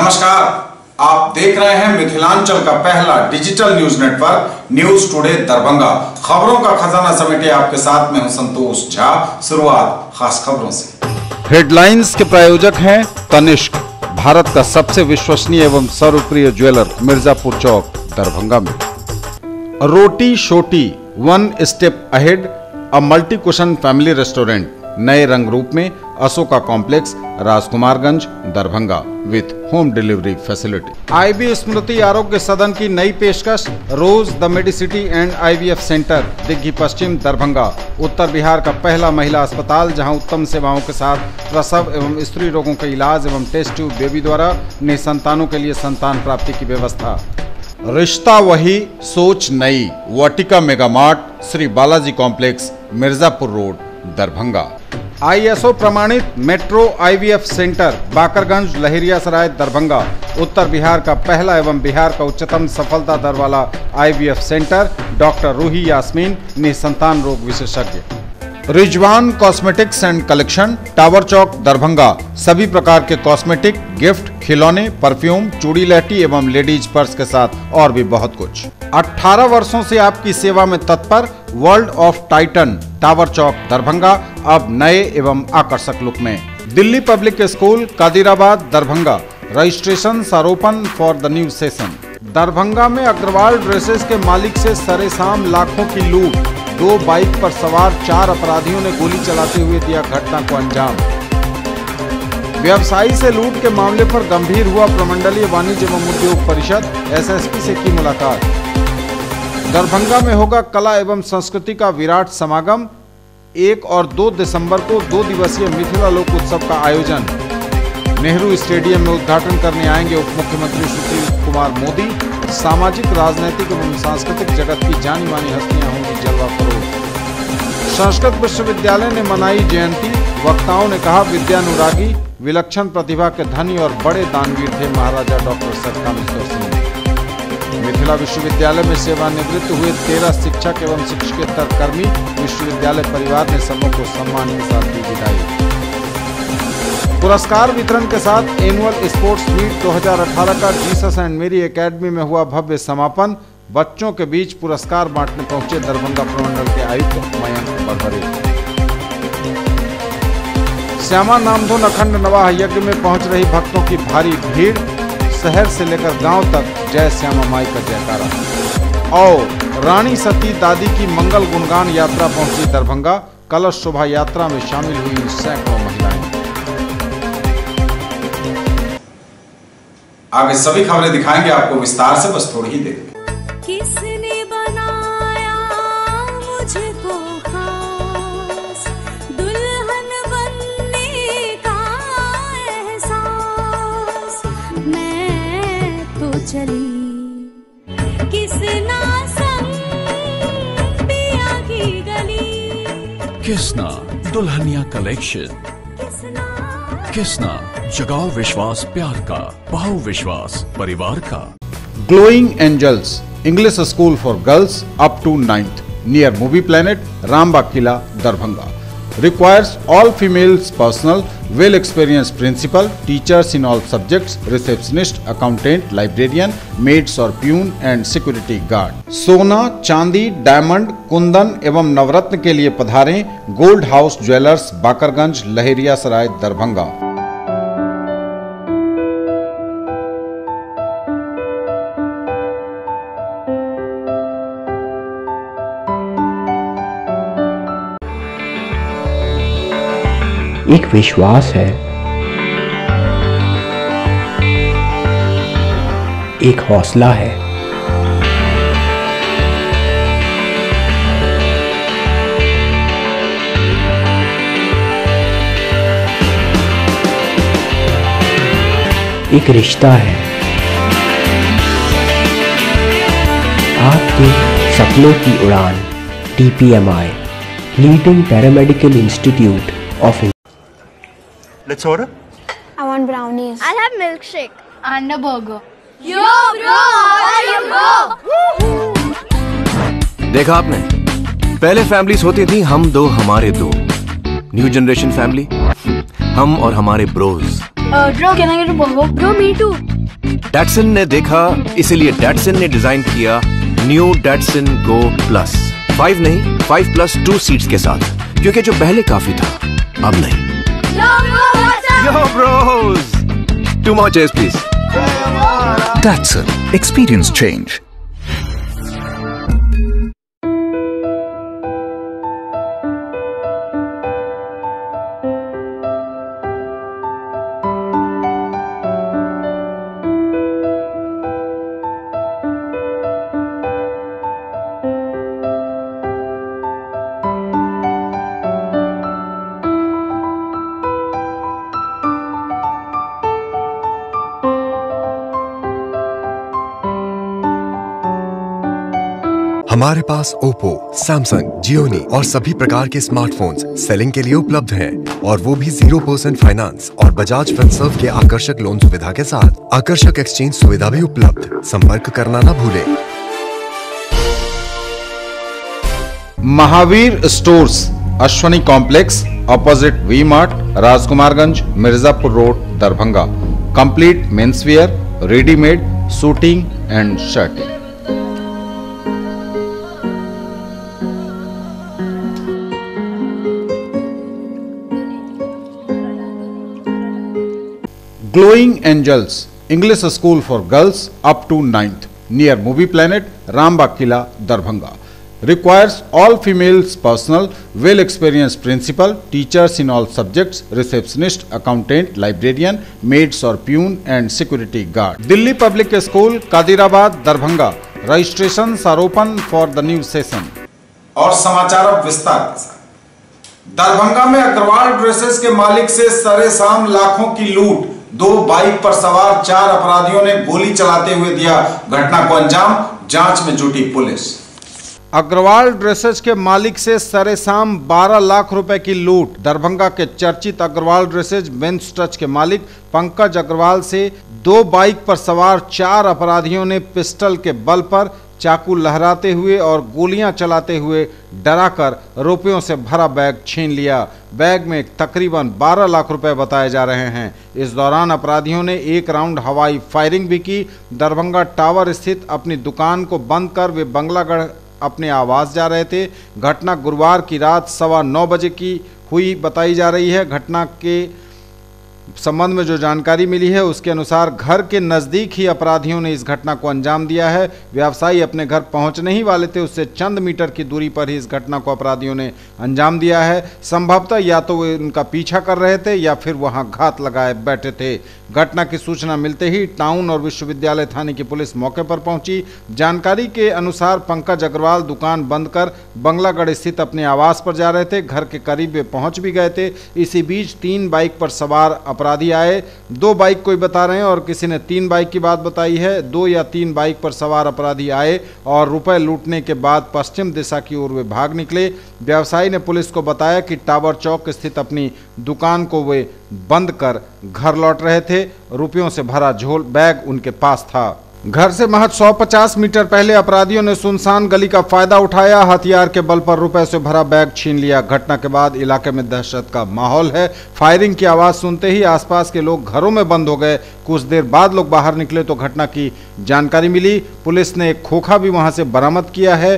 नमस्कार, आप देख रहे हैं मिथिलांचल का पहला digital news network news today Darbhanga. खबरों का खजाना समेटे आपके साथ में हूं संतोष झा। शुरुआत खास खबरों से। हेडलाइंस के प्रायोजक हैं तनिष्क, भारत का सबसे विश्वसनीय एवं सर्वप्रिय ज्वेलर, मिर्जापुर चौक दरभंगा में। Roti Shoti, one step ahead, a multi cuisine family restaurant, नए रंग रूप में, Ashoka complex, Rajkumarganj Darbhanga with home delivery facility. IB Smriti Arogya Sadan की नई पेशकश, Rose the Medicity and IVF centre, Digghi Paschim Darbhanga, उत्तर बिहार का पहला महिला अस्पताल जहां उत्तम सेवाओं के साथ प्रसव एवं स्त्री रोगों का इलाज एवं टेस्ट ट्यूब बेबी द्वारा निसंतानों के लिए संतान प्राप्ति की व्यवस्था। रिश्ता वही सोच नई, वाटिका mega mart, Shri Balaji complex, Mirzapur road Darbhanga. ISO प्रमाणित metro IVF centre, Bakarganj, Laheriasarai Darbhanga, उत्तर बिहार का पहला एवं बिहार का उच्चतम सफलता दर वाला IVF centre, doctor Ruhi Yasmin, निसंतान रोग विशेषज्ञ। Rizwan cosmetics and collection, tower चौक दरभंगा, सभी प्रकार के कॉस्मेटिक, गिफ्ट, खिलौने, परफ्यूम, चूड़ी लहठी एवं लेडीज पर्स के साथ और भी बहुत कुछ। 18 वर्षों से आपकी सेवा में तत्पर वर्ल्ड ऑफ टाइटन, टावर चौक दरभंगा, अब नए एवं आकर्षक लुक में। Delhi public school, Kadirabad Darbhanga, registration open for the new session. Darbhanga में अग्रवाल ड्रेसेस के मालिक से सरेसाम लाखों की लूट, 2 बाइक पर सवार 4 अपराधियों ने गोली चलाते हुए दिया घटना को अंजाम। व्यवसायी से लूट के मामले पर गंभीर हुआ प्रमंडलीय वाणिज्य एवं उद्योग परिषद, एसएसपी से की मुलाकात। दरभंगा में होगा कला एवं संस्कृति का विराट समागम, 1 और 2 दिसंबर को 2 दिवसीय मिथिला लोक उत्सव का आयोजन। नेहरू स्टेडियम में उद्घाटन करने आएंगे उप मुख्यमंत्री सुशील कुमार मोदी। सामाजिक, राजनीतिक एवं सांस्कृतिक जगत की जानी मानी हस्तियां होंगी जलवा फरोग। संस्कृत विश्वविद्यालय ने मनाई जयंती, वक्ताओं ने कहा विद्यानुरागी, विलक्षण प्रतिभा के धनी और बड़े दानवीर थे महाराजा डॉक्टर सतकामेश्वर सिंह। मिथिला विश्वविद्यालय में सेवानिवृत्त हुए 13 शिक्षक एवं शिक्षकेतर कर्मी, विश्वविद्यालय परिवार ने सबों को सम्मान के साथ दी विदाई। पुरस्कार वितरण के साथ एनुअल स्पोर्ट्स मीट 2018 का जीसस एंड मेरी एकेडमी में हुआ भव्य समापन। बच्चों के बीच पुरस्कार बांटने पहुंचे दरभंगा प्रमंडल के आयुक्त मयंक बरबरे। श्यामा नामधुन अखंड नवाह यज्ञ में पहुंच रही भक्तों की भारी भीड़, शहर से लेकर गांव तक जय श्यामा माई का जयकारा। और रानी सती दादी की मंगल गुणगान यात्रा पहुंची दरभंगा, कलश शोभा यात्रा में शामिल हुई सैकड़ों महिलाएं। आगे सभी खबरें दिखाएंगे आपको विस्तार से, बस थोड़ी ही देर में। किसने बनाया मुझको खास, दुल्हन बनने का एहसास, मैं तो चली किसना संग पिया की गली। किसना दुल्हनिया कलेक्शन, किसना जगाओ विश्वास प्यार का, पाओ विश्वास परिवार का। Glowing angels, English school for girls up to 9th, near movie planet, Rambagh किला Darbhanga. Requires all females personnel, well experienced principal, teachers in all subjects, receptionist, accountant, librarian, maids और प्यून एंड सिक्योरिटी गार्ड। सोना, चांदी, diamond, Kundan एवं नवरत्न के लिए पधारें gold house jewellers, Bakarganj, Laheriasarai Darbhanga. एक विश्वास है, एक हौसला है, एक रिश्ता है, आपके सपनों की उड़ान। TPMI, leading paramedical institute of. Let's order. I want brownies. I'll have milkshake and a burger. Yo bro, how are you bro? देखा आपने, पहले फैमिलीज होती थी हम दो हमारे दो, न्यू जनरेशन फैमिली, हम और हमारे bros. Bro, can I get a burger? Bro, me too. Datsun ने देखा, इसीलिए डैटसन ने डिजाइन किया न्यू डैटसन गो प्लस। 5 नहीं, 5+2 सीट्स के साथ, क्योंकि जो पहले काफी था अब नहीं। Yo bros, 2 more chairs please. Datsun, experience change. हमारे पास ओप्पो, सैमसंग, जियोनी और सभी प्रकार के स्मार्टफोन्स सेलिंग के लिए उपलब्ध हैं और वो भी 0% फाइनेंस और बजाज फिनसर्व के आकर्षक लोन सुविधा के साथ। आकर्षक एक्सचेंज सुविधा भी उपलब्ध। संपर्क करना ना भूलें। Mahavir stores, Ashwani complex, opposite we mart, Rajkumarganj, Mirzapur road, Darbhanga. Complete मेंसवियर, readymade, shooting and shirting. Glowing Angels, English School for Girls up to 9th, near Movie Planet, Rambagh Kila, Darbhanga. Requires all females personnel, well experienced principal, teachers in all subjects, receptionist, accountant, librarian, maids or peon and security guard. Delhi Public School, Kadirabad, Darbhanga. Registrations are open for the new session. और समाचार अब विस्तार के साथ। दरभंगा में Agarwal dresses के मालिक से सरेआम लाखों की लूट। 2 बाइक पर सवार 4 अपराधियों ने गोली चलाते हुए दिया घटना को अंजाम। जांच में जुटी पुलिस। अग्रवाल ड्रेसेज के मालिक से सरेआम 12 लाख रुपए की लूट। दरभंगा के चर्चित अग्रवाल ड्रेसेज मेंस टच के मालिक पंकज अग्रवाल से 2 बाइक पर सवार 4 अपराधियों ने पिस्टल के बल पर चाकू लहराते हुए और गोलियां चलाते हुए डराकर रुपयों से भरा बैग छीन लिया। बैग में तकरीबन 12 लाख रुपए बताए जा रहे हैं। इस दौरान अपराधियों ने 1 राउंड हवाई फायरिंग भी की। दरभंगा टावर स्थित अपनी दुकान को बंद कर वे बंगलागढ़ अपने आवास जा रहे थे। घटना गुरुवार की रात 9:15 बजे की हुई बताई जा रही है। घटना के संबंध में जो जानकारी मिली है उसके अनुसार घर के नज़दीक ही अपराधियों ने इस घटना को अंजाम दिया है। व्यवसायी अपने घर पहुंचने ही वाले थे, उससे चंद मीटर की दूरी पर ही इस घटना को अपराधियों ने अंजाम दिया है। संभवतः या तो वे उनका पीछा कर रहे थे या फिर वहां घात लगाए बैठे थे। घटना की सूचना मिलते ही टाउन और विश्वविद्यालय थाने की पुलिस मौके पर पहुंची। जानकारी के अनुसार पंकज अग्रवाल दुकान बंद कर बंगलागढ़ स्थित अपने आवास पर जा रहे थे। घर के करीब वे पहुंच भी गए थे। इसी बीच 3 बाइक पर सवार अपराधी आए। 2 बाइक कोई बता रहे हैं और किसी ने 3 बाइक की बात बताई है। 2 या 3 बाइक पर सवार अपराधी आए और रुपए लूटने के बाद पश्चिम दिशा की ओर वे भाग निकले। व्यवसायी ने पुलिस को बताया कि टावर चौक स्थित अपनी दुकान को वे बंद कर घर लौट रहे थे। रुपयों से भरा झोल बैग उनके पास था। घर से महज 150 मीटर पहले अपराधियों ने सुनसान गली का फायदा उठाया। हथियार के बल पर रुपए से भरा बैग छीन लिया। घटना के बाद इलाके में दहशत का माहौल है। फायरिंग की आवाज सुनते ही आसपास के लोग घरों में बंद हो गए। कुछ देर बाद लोग बाहर निकले तो घटना की जानकारी मिली। पुलिस ने एक खोखा भी वहां से बरामद किया है।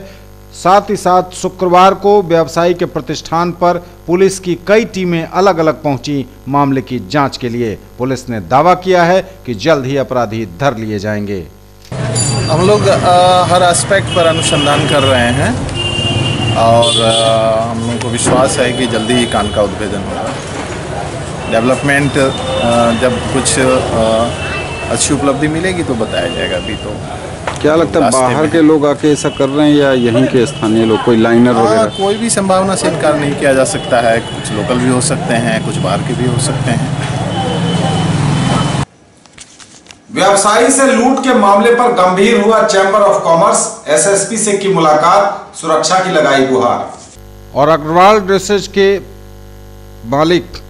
साथ ही साथ शुक्रवार को व्यवसायी के प्रतिष्ठान पर पुलिस की कई टीमें अलग अलग पहुंची मामले की जांच के लिए। पुलिस ने दावा किया है कि जल्द ही अपराधी धर लिए जाएंगे। हम लोग हर एस्पेक्ट पर अनुसंधान कर रहे हैं और हम लोगों को विश्वास है कि जल्दी ही कांड का उद्भेदन होगा। डेवलपमेंट जब कुछ अच्छी उपलब्धि मिलेगी तो बताया जाएगा। अभी तो क्या लगता है बाहर के लोग आके ऐसा कर रहे हैं या यहीं के स्थानीय लोग, कोई लाइनर वगैरह? कोई भी संभावना से इनकार नहीं किया जा सकता है। कुछ लोकल भी हो सकते हैं, कुछ बाहर के भी हो सकते हैं। व्यवसायी से लूट के मामले पर गंभीर हुआ चैंबर ऑफ कॉमर्स। एसएसपी से की मुलाकात, सुरक्षा की लगाई गुहार। और अग्रवाल ड्रेसेज के मालिक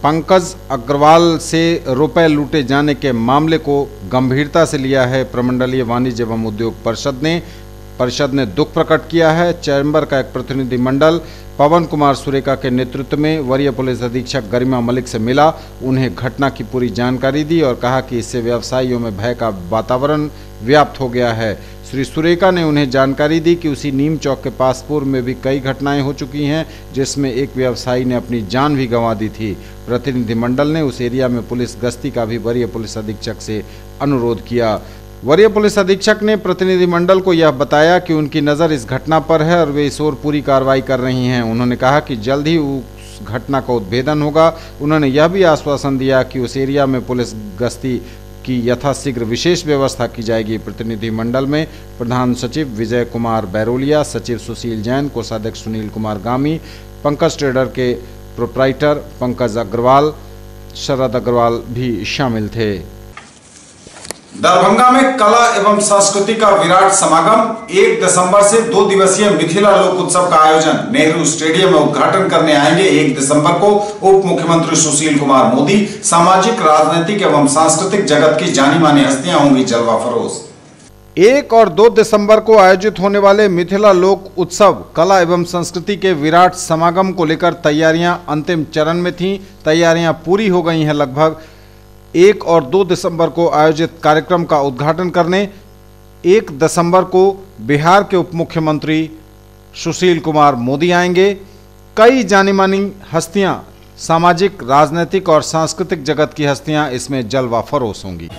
पंकज अग्रवाल से रुपए लूटे जाने के मामले को गंभीरता से लिया है प्रमंडलीय वाणिज्य एवं उद्योग परिषद ने दुख प्रकट किया है। चैम्बर का एक प्रतिनिधिमंडल पवन कुमार सुरेका के नेतृत्व में वरीय पुलिस अधीक्षक गरिमा मलिक से मिला, उन्हें घटना की पूरी जानकारी दी और कहा कि इससे व्यवसायियों में भय का वातावरण व्याप्त हो गया है। श्री सुरेका ने उन्हें जानकारी दी कि उसी नीम चौक के पास पूर्व में भी कई घटनाएं हो चुकी हैं, जिसमें एक व्यवसायी ने अपनी जान भी गंवा दी थी। प्रतिनिधिमंडल ने उस एरिया में पुलिस गश्ती का भी वरीय पुलिस अधीक्षक से अनुरोध किया। वरीय पुलिस अधीक्षक ने प्रतिनिधिमंडल को यह बताया कि उनकी नज़र इस घटना पर है और वे इस ओर पूरी कार्रवाई कर रही हैं। उन्होंने कहा कि जल्द ही उस घटना का उद्भेदन होगा। उन्होंने यह भी आश्वासन दिया कि उस एरिया में पुलिस गश्ती की यथाशीघ्र विशेष व्यवस्था की जाएगी। प्रतिनिधिमंडल में प्रधान सचिव विजय कुमार बैरोलिया, सचिव सुशील जैन, कोषाध्यक्ष सुनील कुमार गामी, पंकज ट्रेडर के प्रोप्राइटर पंकज अग्रवाल, शरद अग्रवाल भी शामिल थे। दरभंगा में कला एवं संस्कृति का विराट समागम। 1 दिसंबर से 2 दिवसीय मिथिला लोक उत्सव का आयोजन। नेहरू स्टेडियम में उद्घाटन करने आएंगे 1 दिसंबर को उप मुख्यमंत्री सुशील कुमार मोदी। सामाजिक, राजनीतिक एवं सांस्कृतिक जगत की जानी मानी हस्तियां होंगी जलवा फरोज। 1 और 2 दिसंबर को आयोजित होने वाले मिथिला लोक उत्सव कला एवं संस्कृति के विराट समागम को लेकर तैयारियां अंतिम चरण में थीं। तैयारियां पूरी हो गई हैं। लगभग 1 और 2 दिसंबर को आयोजित कार्यक्रम का उद्घाटन करने 1 दिसंबर को बिहार के उप मुख्यमंत्री सुशील कुमार मोदी आएंगे। कई जानी मानी हस्तियां, सामाजिक, राजनीतिक और सांस्कृतिक जगत की हस्तियां इसमें जलवा फरोश होंगी।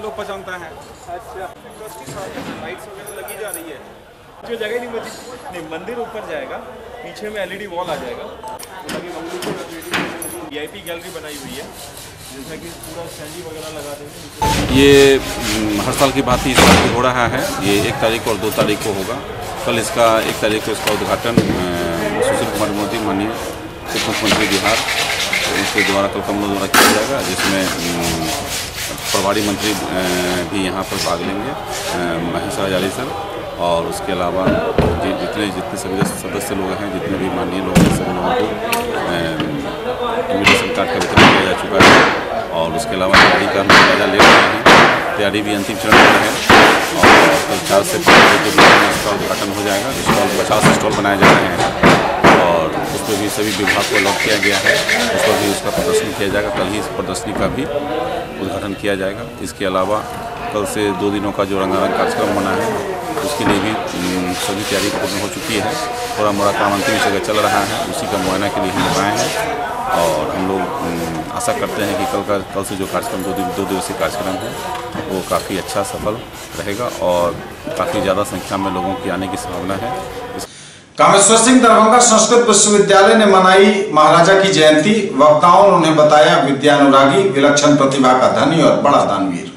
लोग पहचानता है। अच्छा, लाइट्स वगैरह लगी जा रही है, जो जगह नहीं मंदिर ऊपर जाएगा, पीछे में एलईडी वॉल आ जाएगा। वीआईपी गैलरी बनाई हुई है, जैसा कि पूरा स्टैंडी वगैरह लगा देंगे। ये हर साल की बात ही इस साल भी हो रहा है। ये 1 तारीख और 2 तारीख को होगा। कल इसका 1 तारीख को इसका उद्घाटन सुशील कुमार मोदी, माननीय उप मुख्यमंत्री बिहार, उनके द्वारा कल कमलों द्वारा किया जाएगा, जिसमें प्रभारी मंत्री भी यहाँ पर भाग लेंगे, महेश राजारी सर, और उसके अलावा जितने सभी सदस्य लोग हैं, जितने भी माननीय लोग हैं, सभी लोगों को इन्विटेशन कार्ड का वितरण किया जा चुका है। और उसके अलावा तैयारी का हम जायजा ले रहे हैं। तैयारी भी अंतिम चरण में है और कल 4 से 5 बजे के बीच में इसका उद्घाटन हो जाएगा। स्टॉल 50 स्टॉल बनाए जा रहे हैं और उस पर भी सभी विभाग को अलॉट किया गया है। उस पर भी उसका प्रदर्शन किया जाएगा। कल ही इस प्रदर्शनी का भी उद्घाटन किया जाएगा। इसके अलावा कल से 2 दिनों का जो रंगारंग कार्यक्रम बना है, उसके लिए भी सभी तैयारी पूर्ण हो चुकी है। थोड़ा मोड़ा काम अंतिम जगह चल रहा है, उसी का मुआयना के लिए हम आए हैं और हम लोग आशा करते हैं कि कल से जो कार्यक्रम 2 दिवसीय कार्यक्रम है वो काफ़ी अच्छा सफल रहेगा और काफ़ी ज़्यादा संख्या में लोगों की आने की संभावना है। कामेश्वर सिंह दरभंगा संस्कृत विश्वविद्यालय ने मनाई महाराजा की जयंती। वक्ताओं ने उन्हें बताया विद्यानुरागी, विलक्षण प्रतिभा का धनी और बड़ा दानवीर।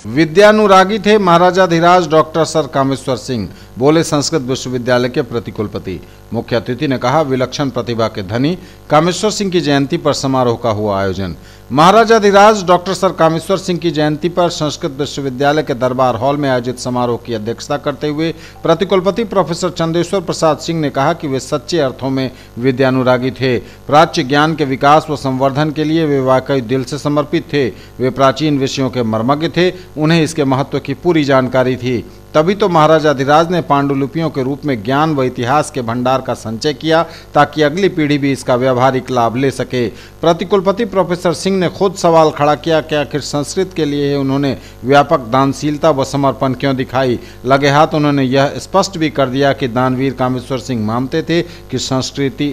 विद्यानुरागी थे महाराजाधिराज डॉक्टर सर कामेश्वर सिंह, बोले संस्कृत विश्वविद्यालय के प्रतिकुलपति। मुख्य अतिथि ने कहा विलक्षण प्रतिभा के धनी कामेश्वर सिंह की जयंती पर समारोह का हुआ आयोजन। महाराजाधिराज डॉक्टर सर कामेश्वर सिंह की जयंती पर संस्कृत विश्वविद्यालय के दरबार हॉल में आयोजित समारोह की अध्यक्षता करते हुए प्रतिकुलपति प्रोफेसर चंदेश्वर प्रसाद सिंह ने कहा कि वे सच्चे अर्थों में विद्यानुरागी थे। प्राच्य ज्ञान के विकास व संवर्धन के लिए वे वाकई दिल से समर्पित थे। वे प्राचीन विषयों के मर्मज्ञ थे, उन्हें इसके महत्व की पूरी जानकारी थी। तभी तो महाराजाधिराज ने पांडुलिपियों के रूप में ज्ञान व इतिहास के भंडार का संचय किया ताकि अगली पीढ़ी भी इसका व्यावहारिक लाभ ले सके। प्रतिकुलपति प्रोफेसर सिंह ने खुद सवाल खड़ा किया कि आखिर संस्कृत के लिए उन्होंने व्यापक दानशीलता व समर्पण क्यों दिखाई। लगे हाथ उन्होंने यह स्पष्ट भी कर दिया कि दानवीर कामेश्वर सिंह मानते थे कि संस्कृति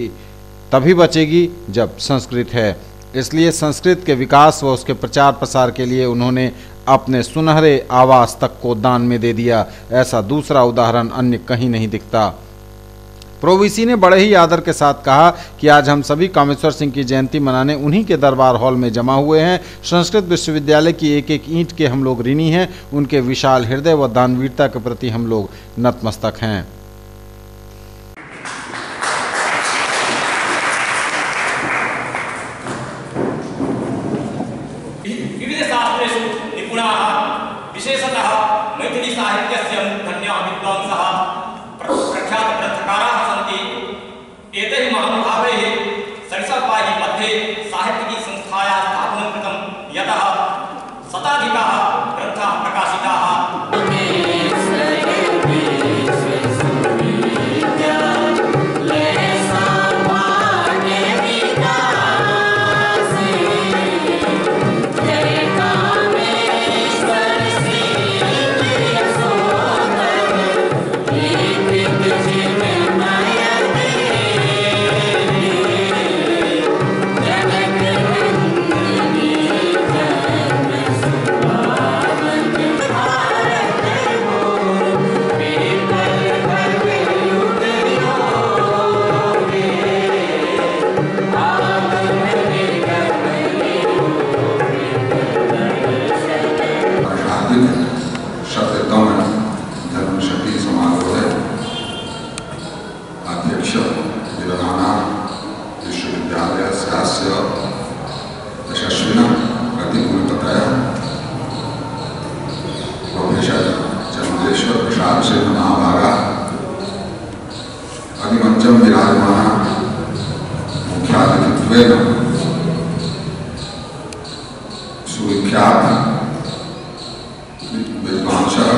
तभी बचेगी जब संस्कृत है। इसलिए संस्कृत के विकास व उसके प्रचार प्रसार के लिए उन्होंने अपने सुनहरे आवास तक को दान में दे दिया। ऐसा दूसरा उदाहरण अन्य कहीं नहीं दिखता। प्रोवीसी ने बड़े ही आदर के साथ कहा कि आज हम सभी कामेश्वर सिंह की जयंती मनाने उन्हीं के दरबार हॉल में जमा हुए हैं। संस्कृत विश्वविद्यालय की एक एक ईंट के हम लोग ऋणी हैं। उनके विशाल हृदय व दानवीरता के प्रति हम लोग नतमस्तक हैं। विशेषतः मैथिली साहित्यस्य धन्याः विद्वांसः प्रख्यातग्रन्थकाराः सन्ति। एतैः महानुभावैः सरिसपाहि मध्ये साहित्यिकीसंस्थायाः स्थापनं कृतं, यतः शताधिकाः ग्रन्थाः प्रकाशिताः। मंचम विराजमान मुख्यातिथित्वेन सुविख्यात विद्वांसः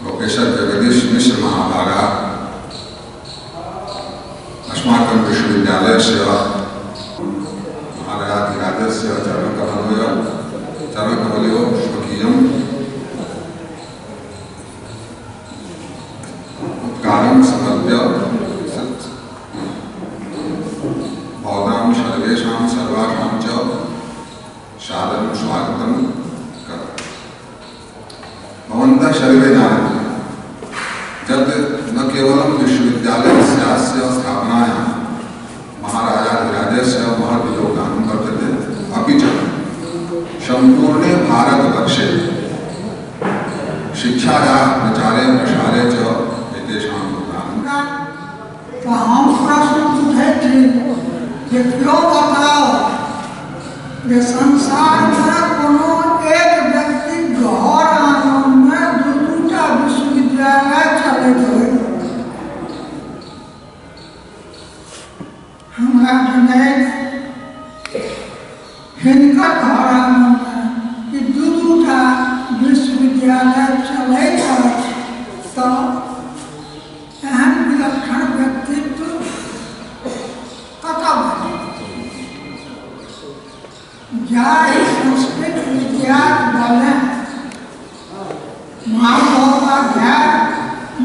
प्रोफेसर जगदीश मिश्र महाभागा अस्माकं विश्वविद्यालयस्य महाराजाधिराजस्य चरणकमलयो स्वकीयम् उपकारं समर्प्य भवतां सर्वेषां सर्वासां च सादरं स्वागतं करोमि। भवन्तः सर्वे जानन्ति यत् न केवलं विश्वविद्यालयस्य स्थापनायां महाराजाधिराजस्य महत् योगदानं वर्तते, अपि च सम्पूर्णे भारतवर्षे शिक्षायाः प्रचारे प्रसारे च एतेषां योगदानं। तो हम प्रश्न पूछे थे कि क्यों बताओ ये संसार में कोनो एक व्यक्ति घर आंगन में दूटा विश्वविद्यालय चलते हुए हमारा जने हिनकर घर आंगन में कि दूटा विश्वविद्यालय चले तो एहन विलक्षण व्यक्तित्व कतऽ जाहि संस्कृत विद्यालय महामहोपाध्याय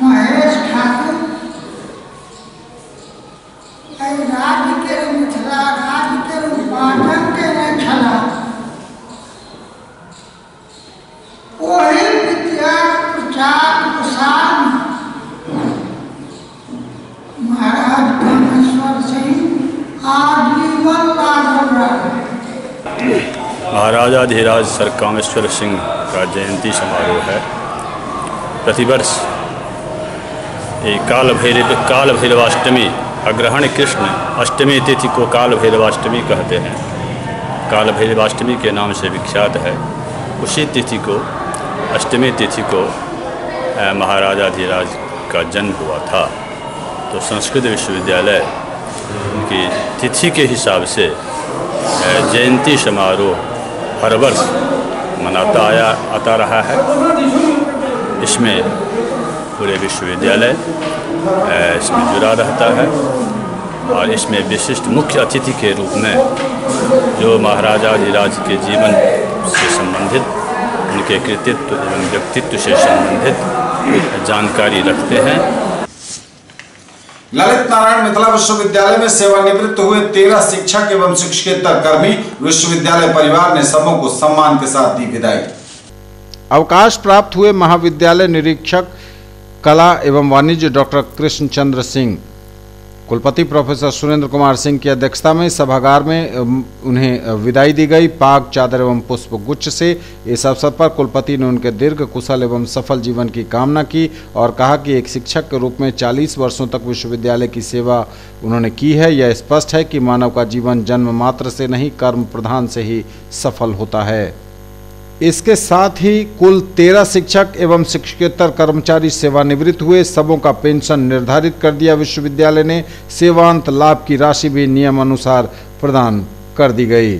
महेश ठाकुर राज्य के मिथिला राज्य के उत्पादन के छला वही विद्या प्रचार प्रसार महाराज कामेश्वर सिंह आजीवन लागल रहे। महाराजाधिराज सर कामेश्वर सिंह का जयंती समारोह है। प्रतिवर्ष काल भैरवाष्टमी अग्रहण कृष्ण अष्टमी तिथि को काल भैरवाष्टमी कहते हैं। काल भैरवाष्टमी के नाम से विख्यात है। उसी तिथि को अष्टमी तिथि को महाराजाधिराज का जन्म हुआ था। तो संस्कृत विश्वविद्यालय उनकी तिथि के हिसाब से जयंती समारोह हर वर्ष मनाता आता रहा है। इसमें पूरे विश्वविद्यालय इसमें जुड़ा रहता है और इसमें विशिष्ट मुख्य अतिथि के रूप में जो महाराजाधिराज के जीवन से संबंधित उनके कृतित्व एवं व्यक्तित्व से संबंधित जानकारी रखते हैं। ललित नारायण मिथिला विश्वविद्यालय में सेवानिवृत्त हुए 13 शिक्षक एवं शिक्षकेतर कर्मी विश्वविद्यालय परिवार ने सबों को सम्मान के साथ दी विदाई। अवकाश प्राप्त हुए महाविद्यालय निरीक्षक कला एवं वाणिज्य डॉक्टर कृष्णचंद्र सिंह, कुलपति प्रोफेसर सुरेंद्र कुमार सिंह की अध्यक्षता में सभागार में उन्हें विदाई दी गई। पाग, चादर एवं पुष्प गुच्छ से इस अवसर पर कुलपति ने उनके दीर्घ कुशल एवं सफल जीवन की कामना की और कहा कि एक शिक्षक के रूप में 40 वर्षों तक विश्वविद्यालय की सेवा उन्होंने की है। यह स्पष्ट है कि मानव का जीवन जन्म मात्र से नहीं, कर्म प्रधान से ही सफल होता है। इसके साथ ही कुल 13 शिक्षक एवं शिक्षकेतर कर्मचारी सेवानिवृत्त हुए। सबों का पेंशन निर्धारित कर दिया। विश्वविद्यालय ने सेवांत लाभ की राशि भी नियम अनुसार प्रदान कर दी गई।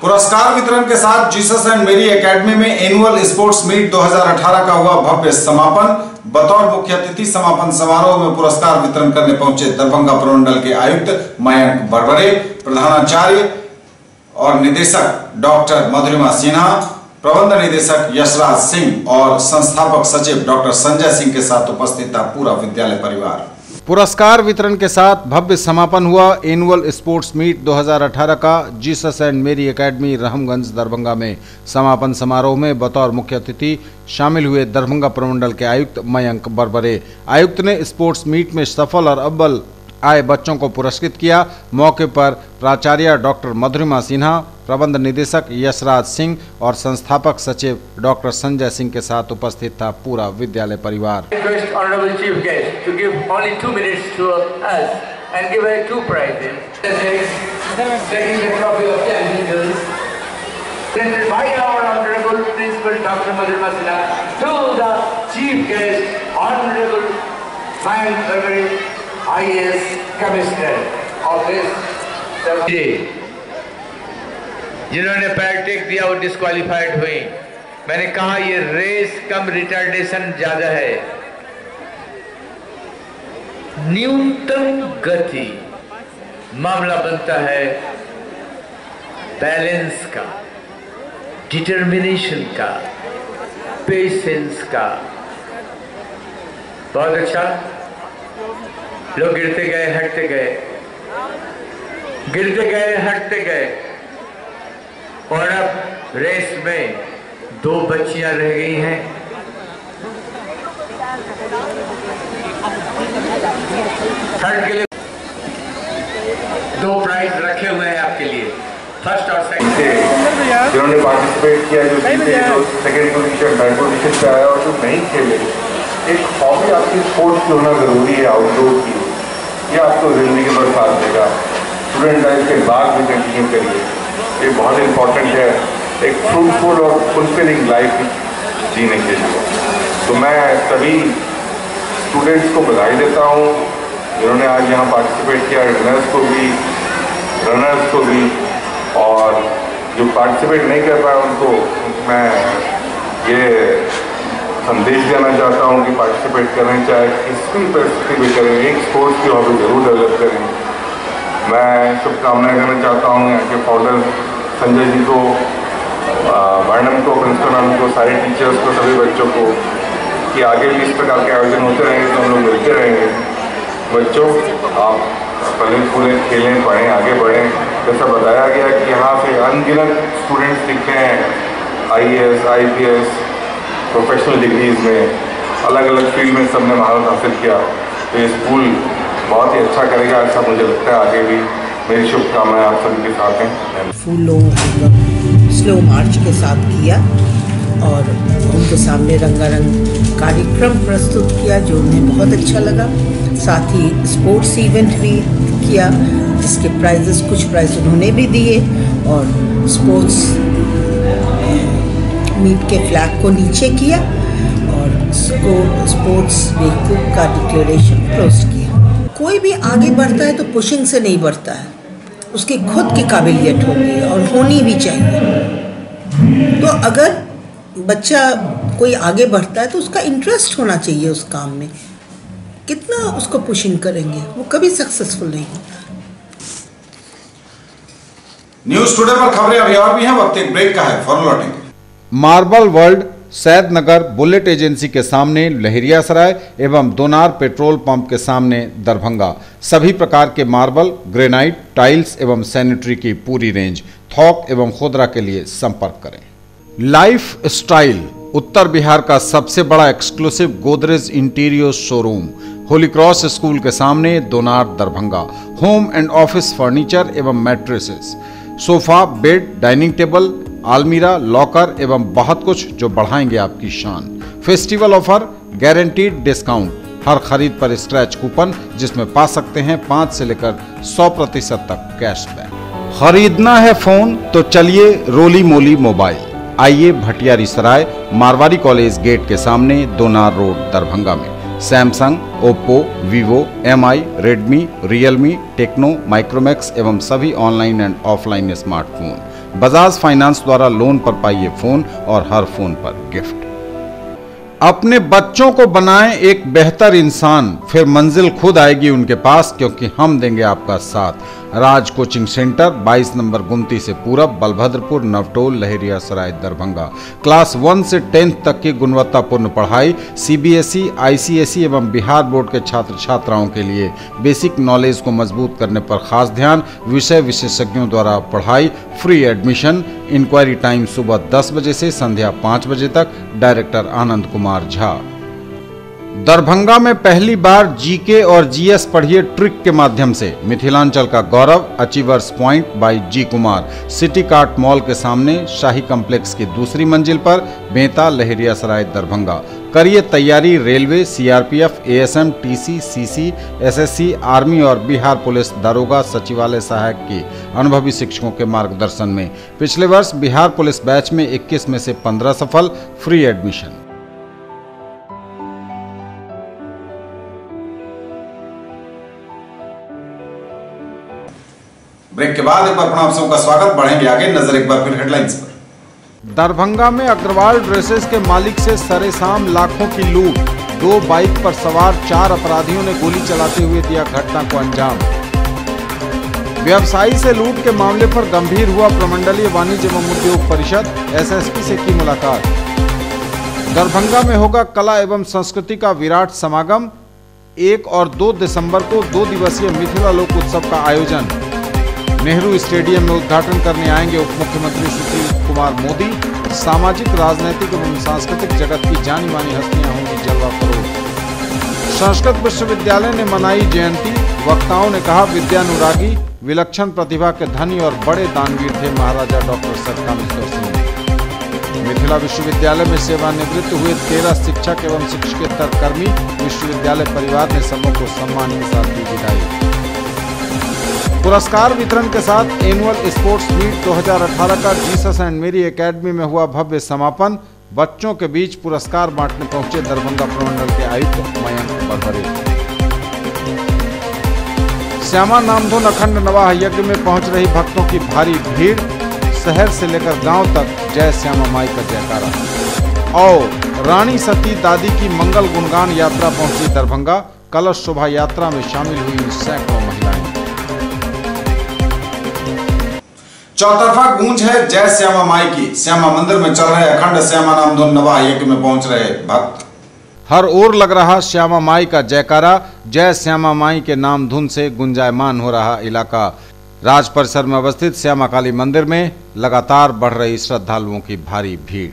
पुरस्कार वितरण के साथ जीसस एंड मेरी एकेडमी में एनुअल स्पोर्ट्स मीट 2018 का हुआ भव्य समापन। बतौर मुख्य अतिथि समापन समारोह में पुरस्कार वितरण करने पहुंचे दरभंगा प्रमंडल के आयुक्त मयंक बरबरे, प्रधानाचार्य और निदेशक डॉक्टर मधुरिमा सिन्हा, प्रबंध निदेशक यशराज सिंह और संस्थापक सचिव डॉक्टर संजय सिंह के साथ उपस्थित था पूरा विद्यालय परिवार। पुरस्कार वितरण के साथ भव्य समापन हुआ एनुअल स्पोर्ट्स मीट 2018 का जीसस एंड मेरी एकेडमी रहमगंज दरभंगा में। समापन समारोह में बतौर मुख्य अतिथि शामिल हुए दरभंगा प्रमंडल के आयुक्त मयंक बरबरे। आयुक्त ने स्पोर्ट्स मीट में सफल और अव्वल आए बच्चों को पुरस्कृत किया। मौके पर प्राचार्य डॉक्टर मधुरिमा सिन्हा, प्रबंध निदेशक यशराज सिंह और संस्थापक सचिव डॉक्टर संजय सिंह के साथ उपस्थित था पूरा विद्यालय परिवार। Sayan Trivedi, IAS Chemistry of this जिन्होंने पैर टेक दिया वो डिस्क्वालीफाइड हुई। मैंने कहा ये रेस कम रिटार्डेशन ज्यादा है। न्यूनतम गति, मामला बनता है बैलेंस का, डिटर्मिनेशन का, पेशेंस का। बहुत अच्छा, लोग गिरते गए हटते गए, गिरते गए हटते गए, और अब रेस में 2 बच्चियां रह गई हैं। थर्ड के लिए 2 प्राइज रखे हुए हैं आपके लिए, फर्स्ट और सेकंड। जिन्होंने पार्टिसिपेट किया, जो जीते, जो सेकंड पोजीशन, थर्ड पोजीशन पे आया, और जो नहीं खेले। एक हॉबी आपकी स्पोर्ट्स की होना ज़रूरी है, आउटडोर की। ये आपको जिंदगी भर साथ देगा। स्टूडेंट लाइफ के बाद भी कंटिन्यू करिए, ये बहुत इम्पोर्टेंट है एक फ्रूटफुल और फुलफिलिंग लाइफ जीने के लिए। तो मैं सभी स्टूडेंट्स को बधाई देता हूँ जिन्होंने आज यहाँ पार्टिसिपेट किया, विनर्स को भी, रनर्स को भी, और जो पार्टिसिपेट नहीं कर पाए उनको मैं ये संदेश देना चाहता हूँ कि पार्टिसिपेट करें, चाहे किसी भी परिस्थिति में करें, एक स्पोर्ट्स की हॉबी ज़रूर डेवलप करें। मैं शुभकामनाएं करना चाहता हूँ यहाँ के फाउंडर संजय जी को, मैडम को, प्रिंसिपल मैडम को, सारे टीचर्स को, सभी बच्चों को, कि आगे भी इस प्रकार के आयोजन होते रहेंगे तो हम लोग मिलते रहेंगे। बच्चों, आप पले फूले खेलें, पढ़ें, आगे बढ़ें। जैसा बताया गया कि यहाँ से अनगिनत स्टूडेंट्स दिखते हैं IAS, IPS, प्रोफेशनल डिग्रीज में, अलग अलग फील्ड में सबने महारत हासिल किया। तो ये स्कूल बहुत ही अच्छा करेगा, ऐसा मुझे लगता है। आगे भी मेरी शुभकामनाएं आप सभी के साथ हैं। फूलों स्लो मार्च के साथ किया और उनके सामने रंगारंग कार्यक्रम प्रस्तुत किया जो उन्हें बहुत अच्छा लगा। साथ ही स्पोर्ट्स इवेंट भी किया जिसके प्राइजेस, कुछ प्राइज उन्होंने भी दिए, और स्पोर्ट्स मीट के फ्लैग को नीचे किया और स्पोर्ट्स वीक का डिक्लेरेशन पोस्ट किया। कोई भी आगे बढ़ता है तो पुशिंग से नहीं बढ़ता है, उसकी खुद की काबिलियत होगी और होनी भी चाहिए। तो अगर बच्चा कोई आगे बढ़ता है तो उसका इंटरेस्ट होना चाहिए उस काम में। कितना उसको पुशिंग करेंगे वो कभी सक्सेसफुल नहीं होता। न्यूज टुडे पर खबरें अभी और भी हैं, वक्त एक ब्रेक का है, फौरन लौटेंगे। Marble world Saidnagar bullet agency के सामने लहरियासराय एवं दोनार पेट्रोल पंप के सामने दरभंगा सभी प्रकार के मार्बल, ग्रेनाइट, टाइल्स एवं सैनिटरी की पूरी रेंज थोक एवं खुदरा के लिए संपर्क करें। लाइफ स्टाइल उत्तर बिहार का सबसे बड़ा exclusive Godrej interior showroom Holi cross school के सामने दोनार Darbhanga. Home and office furniture एवं mattresses, sofa, bed, dining table, आलमीरा, locker एवं बहुत कुछ जो बढ़ाएंगे आपकी शान। फेस्टिवल ऑफर, गारंटीड डिस्काउंट, हर खरीद पर स्क्रैच कूपन जिसमें पा सकते हैं 5 से लेकर 100% तक कैशबैक। खरीदना है फोन तो चलिए रोली मोली मोबाइल। आइए भटियारी सराय मारवाड़ी कॉलेज गेट के सामने दोनार रोड दरभंगा में Samsung, Oppo, Vivo, MI, Redmi, Realme, Tecno, Micromax एवं सभी online and offline smartphone. Bajaj finance द्वारा लोन पर पाइए फोन और हर फोन पर गिफ्ट। अपने बच्चों को बनाएं एक बेहतर इंसान, फिर मंजिल खुद आएगी उनके पास, क्योंकि हम देंगे आपका साथ। राज कोचिंग सेंटर 22 नंबर गुमती से पूरब, बलभद्रपुर, नवटोल, लहरियासराय, दरभंगा। क्लास 1 से 10th तक की गुणवत्तापूर्ण पढ़ाई, CBSE, ICSE एवं बिहार बोर्ड के छात्र छात्राओं के लिए बेसिक नॉलेज को मजबूत करने पर खास ध्यान। विषय विशेषज्ञों द्वारा पढ़ाई, फ्री एडमिशन। इंक्वायरी टाइम सुबह 10 बजे से संध्या 5 बजे तक। डायरेक्टर आनंद कुमार झा। दरभंगा में पहली बार GK और GS पढ़िए ट्रिक के माध्यम से मिथिलांचल का गौरव। Achievers point by ji Kumar, city cart mall के सामने, शाही कॉम्प्लेक्स की दूसरी मंजिल पर, बेंता, लहरियासराय, दरभंगा। करिए तैयारी railway, CRPF, ASM, TC, CC, SSC, army और बिहार पुलिस दारोगा सचिवालय सहायक की अनुभवी शिक्षकों के मार्गदर्शन में। पिछले वर्ष बिहार पुलिस बैच में 21 में से 15 सफल। Free admission. ब्रेक के बाद एक बार पुनः आप सबका स्वागत। बढ़ेंगे आगे, नजर एक बार फिर हेडलाइंस पर। दरभंगा में अग्रवाल ड्रेसेस के मालिक से सरेसाम लाखों की लूट। 2 बाइक पर सवार 4 अपराधियों ने गोली चलाते हुए दिया घटना को अंजाम। व्यवसायी से लूट के मामले पर गंभीर हुआ प्रमंडलीय वाणिज्य एवं उद्योग परिषद, एसएसपी से की मुलाकात। दरभंगा में होगा कला एवं संस्कृति का विराट समागम। 1 और 2 दिसंबर को 2 दिवसीय मिथिला लोक उत्सव का आयोजन। नेहरू स्टेडियम में उद्घाटन करने आएंगे उप मुख्यमंत्री सुशील कुमार मोदी। सामाजिक, राजनीतिक एवं सांस्कृतिक जगत की जानी मानी हस्तियां होंगी जलवा फरोज। संस्कृत विश्वविद्यालय ने मनाई जयंती। वक्ताओं ने कहा, विद्यानुरागी, विलक्षण प्रतिभा के धनी और बड़े दानवीर थे महाराजा डॉक्टर सतकामेश्वर सिंह। मिथिला विश्वविद्यालय में सेवानिवृत्त हुए 13 शिक्षक एवं शिक्षकेतर कर्मी। विश्वविद्यालय परिवार ने सबको सम्मान के साथ दी विदाई। पुरस्कार वितरण के साथ एनुअल स्पोर्ट्स मीट 2018 का जीसस एंड मेरी एकेडमी में हुआ भव्य समापन। बच्चों के बीच पुरस्कार बांटने पहुंचे दरभंगा प्रमंडल के आयुक्त मयंक बरबरे। श्यामा नामधुन अखंड नवाह यज्ञ में पहुंच रही भक्तों की भारी भीड़। शहर से लेकर गांव तक जय श्यामा माई का जयकारा। और रानी सती दादी की मंगल गुणगान यात्रा पहुंची दरभंगा। कलश शोभा यात्रा में शामिल हुई सैकड़ों महिलाएं। चौतरफा गूंज है जय श्यामा माई की। श्यामा मंदिर में चल रहे अखंड श्यामा नामधुन नवाह यज्ञ में पहुंच रहे भक्त। हर ओर लग रहा श्यामा माई का जयकारा। जय श्यामा माई के नाम धुन से गुंजायमान हो रहा इलाका। राज परिसर में अवस्थित श्यामा काली मंदिर में लगातार बढ़ रही श्रद्धालुओं की भारी भीड़।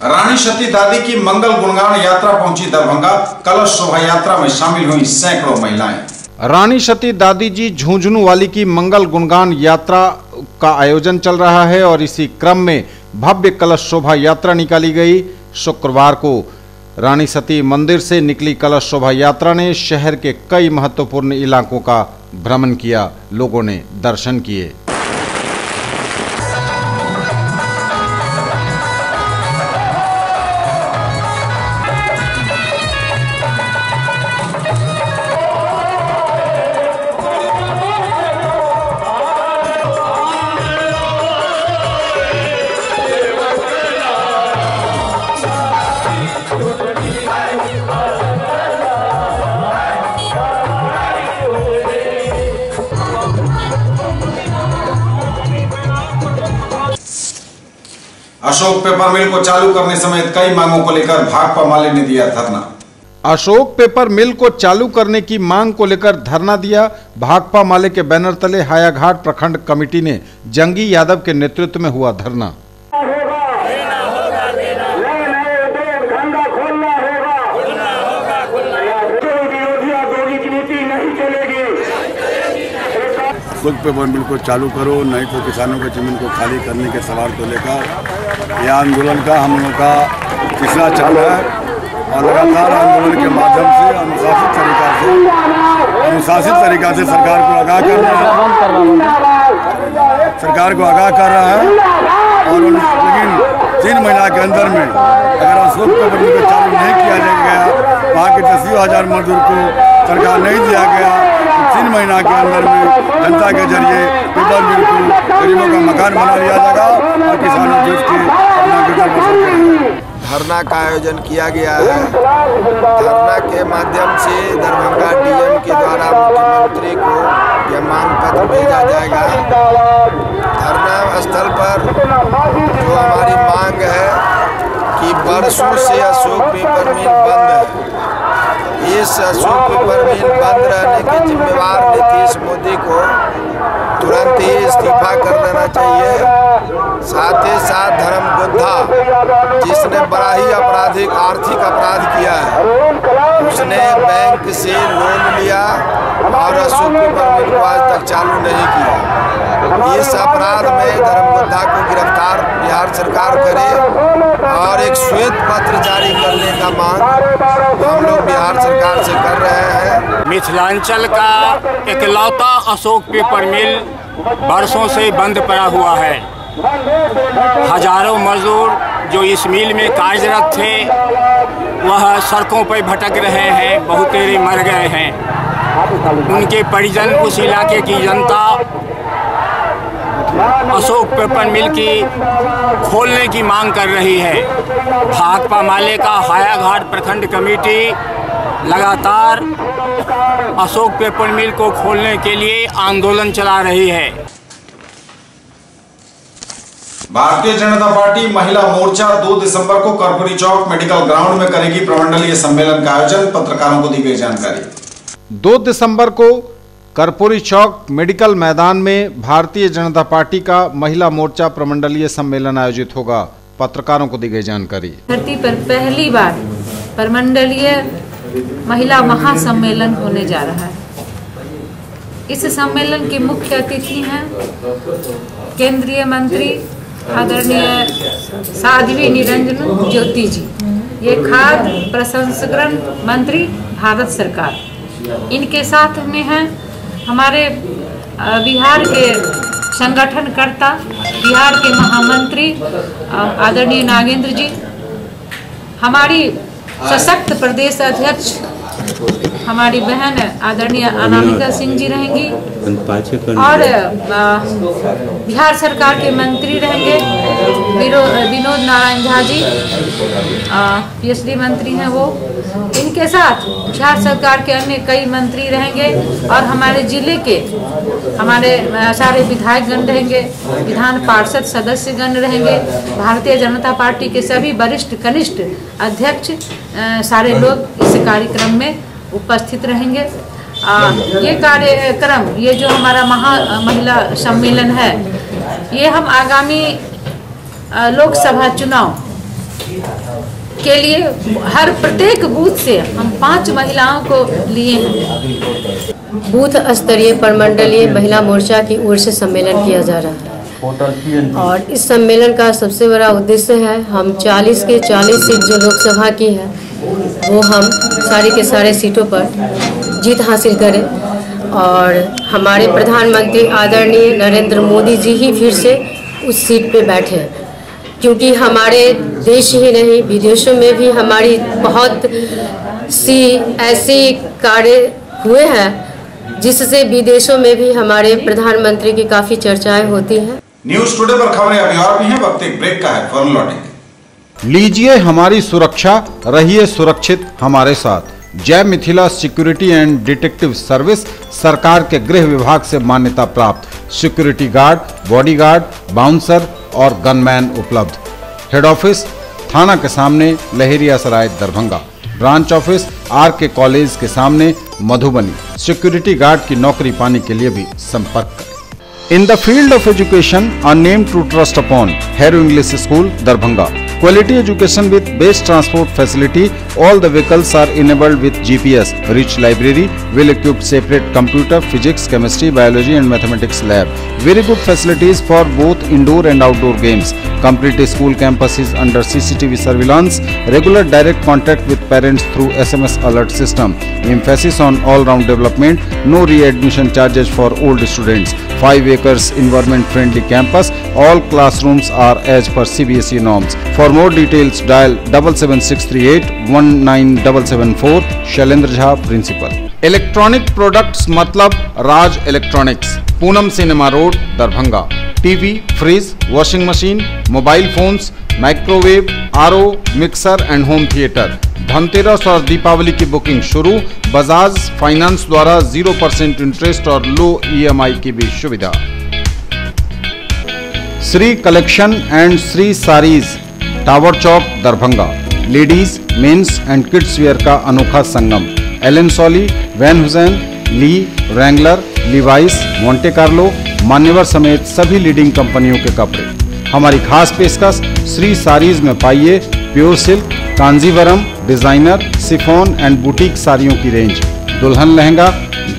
रानी सती दादी की मंगल गुणगान यात्रा पहुंची दरभंगा। कलश शोभा यात्रा में शामिल हुई सैकड़ों महिलाएं। रानी सती दादी जी झुंझुनू वाली की मंगल गुणगान यात्रा का आयोजन चल रहा है और इसी क्रम में भव्य कलश शोभा यात्रा निकाली गई। शुक्रवार को रानी सती मंदिर से निकली कलश शोभा यात्रा ने शहर के कई महत्वपूर्ण इलाकों का भ्रमण किया। लोगों ने दर्शन किए। अशोक पेपर मिल को चालू करने समेत कई मांगों को लेकर भाकपा माले ने दिया धरना। अशोक पेपर मिल को चालू करने की मांग को लेकर धरना दिया। भाकपा माले के बैनर तले हायाघाट प्रखंड कमेटी ने जंगी यादव के नेतृत्व में हुआ धरना। अशोक पेपर मिल को चालू करो, नहीं तो किसानों के जमीन को खाली करने के सवाल को लेकर यह आंदोलन का हम लोगों का तीसरा चरण है और लगातार आंदोलन के माध्यम से अनुशासित तरीका से सरकार को आगाह कर रहा है और लेकिन 3 महीना के अंदर में अगर अशोक पेपर मिल को चालू नहीं किया गया, वहाँ के 10,000 मजदूर को सरकार नहीं दिया गया, 3 महीना के अंदर में जनता के जरिए पेपर मिल को गरीबों का मकान बना लिया जाएगा और किसानों को अपना गुजर बसर करेंगे। धरना का आयोजन किया गया है। धरना के माध्यम से दरभंगा डीएम के द्वारा मुख्यमंत्री को यह मांग पत्र भेजा जाएगा। धरना स्थल पर जो हमारी मांग है कि बरसों से अशोक पेपर मिल बंद है। इस अशोक पेपर मिल बंद रहने के जिम्मेवार नीतीश मोदी को तुरंत ही इस्तीफा कर देना चाहिए। साथ ही साथ धर्मगुद्धा जिसने बड़ा ही आर्थिक अपराध किया है, उसने बैंक से लोन लिया और अशोक पेपर मिल को आज तक चालू नहीं किया। इस अपराध में धर्मगुद्धा को गिरफ्तार बिहार सरकार करे और एक श्वेत पत्र जारी करने का मांग हम लोग बिहार सरकार से कर रहे हैं। मिथिलांचल का इकलौता अशोक पेपर मिल बरसों से बंद पड़ा हुआ है। हजारों मजदूर जो इस मिल में कार्यरत थे वह सड़कों पर भटक रहे हैं, बहुतेरे मर गए हैं। उनके परिजन, उस इलाके की जनता अशोक पेपर मिल की खोलने की मांग कर रही है। भाकपा माले का हायाघाट प्रखंड कमेटी लगातार अशोक पेपर मिल को खोलने के लिए आंदोलन चला रही है। भारतीय जनता पार्टी महिला मोर्चा 2 दिसंबर को कर्पूरी चौक मेडिकल ग्राउंड में करेगी प्रमंडलीय सम्मेलन का आयोजन, पत्रकारों को दी गई जानकारी। 2 दिसंबर को कर्पूरी चौक मेडिकल मैदान में भारतीय जनता पार्टी का महिला मोर्चा प्रमंडलीय सम्मेलन आयोजित होगा, पत्रकारों को दी गई जानकारी। धरती पर पहली बार प्रमंडलीय महिला महासम्मेलन होने जा रहा है। इस सम्मेलन के मुख्य अतिथि हैं केंद्रीय मंत्री आदरणीय साध्वी निरंजन ज्योति जी, ये खाद्य प्रसंस्करण मंत्री भारत सरकार। इनके साथ में हैं हमारे बिहार के संगठनकर्ता, बिहार के महामंत्री आदरणीय नागेंद्र जी, हमारी सशक्त प्रदेश अध्यक्ष हमारी बहन आदरणीय अनामिका सिंह जी रहेंगी और बिहार सरकार के मंत्री रहेंगे विनोद नारायण झा जी, पीएचडी मंत्री हैं वो। इनके साथ बिहार सरकार के अन्य कई मंत्री रहेंगे और हमारे जिले के हमारे सारे विधायकगण रहेंगे, विधान पार्षद सदस्यगण रहेंगे, भारतीय जनता पार्टी के सभी वरिष्ठ कनिष्ठ अध्यक्ष सारे लोग इस कार्यक्रम में उपस्थित रहेंगे। ये कार्यक्रम, ये जो हमारा महिला सम्मेलन है, ये हम आगामी लोकसभा चुनाव के लिए हर प्रत्येक बूथ से हम 5 महिलाओं को लिए हैं। बूथ स्तरीय प्रमंडलीय महिला मोर्चा की ओर से सम्मेलन किया जा रहा है और इस सम्मेलन का सबसे बड़ा उद्देश्य है हम 40 के 40 सीट जो लोकसभा की है वो हम सारे के सारे सीटों पर जीत हासिल करें और हमारे प्रधानमंत्री आदरणीय नरेंद्र मोदी जी ही फिर से उस सीट पे बैठे, क्योंकि हमारे देश ही नहीं विदेशों में भी हमारी बहुत सी ऐसी कार्य हुए हैं जिससे विदेशों में भी हमारे प्रधानमंत्री की काफ़ी चर्चाएं होती हैं। न्यूज टुडे पर खबरें अभी और भी हैं, वक्त एक ब्रेक का है, फौरन लौटेंगे। लीजिए हमारी सुरक्षा, रहिए सुरक्षित हमारे साथ। जय Mithila security and detective service सरकार के गृह विभाग से मान्यता प्राप्त सिक्योरिटी गार्ड, बॉडीगार्ड, बाउंसर और गनमैन उपलब्ध। हेड ऑफिस थाना के सामने लहेरिया सराय Darbhanga, branch office RK college के सामने मधुबनी। सिक्योरिटी गार्ड की नौकरी पाने के लिए भी संपर्क करें। In the field of education, a name to trust upon, Hero English School, Darbhanga. Quality education with best transport facility. All the vehicles are enabled with GPS. Rich library, well-equipped separate computer, physics, chemistry, biology and mathematics lab. Very good facilities for both indoor and outdoor games. Complete school campus is under CCTV surveillance. Regular direct contact with parents through SMS alert system. Emphasis on all-round development. No readmission charges for old students. 5 acres environment-friendly campus. All classrooms are as per CBSE norms. For more details, dial 77638 19774. Shailendra Jha, principal. Electronic products मतलब राज electronics, Poonam cinema road, Darbhanga. TV, fridge, washing machine, mobile phones, microwave, RO, mixer and home theatre. Dhanteras और दीपावली की booking शुरू। Bajaj finance द्वारा 0% interest और लो EMI की भी सुविधा। Shri collection and Shri saris tower चौक Darbhanga ladies, mens and kids wear का अनोखा संगम। Allen Solly, Van Heusen, Lee, Wrangler, Levi's, Monte Carlo, Manyavar समेत सभी लीडिंग कंपनियों के कपड़े। हमारी खास पेशकश श्री साड़ीज में पाइए pure silk, Kanjeevaram, designer, chiffon and boutique साड़ियों की रेंज, दुल्हन lehenga,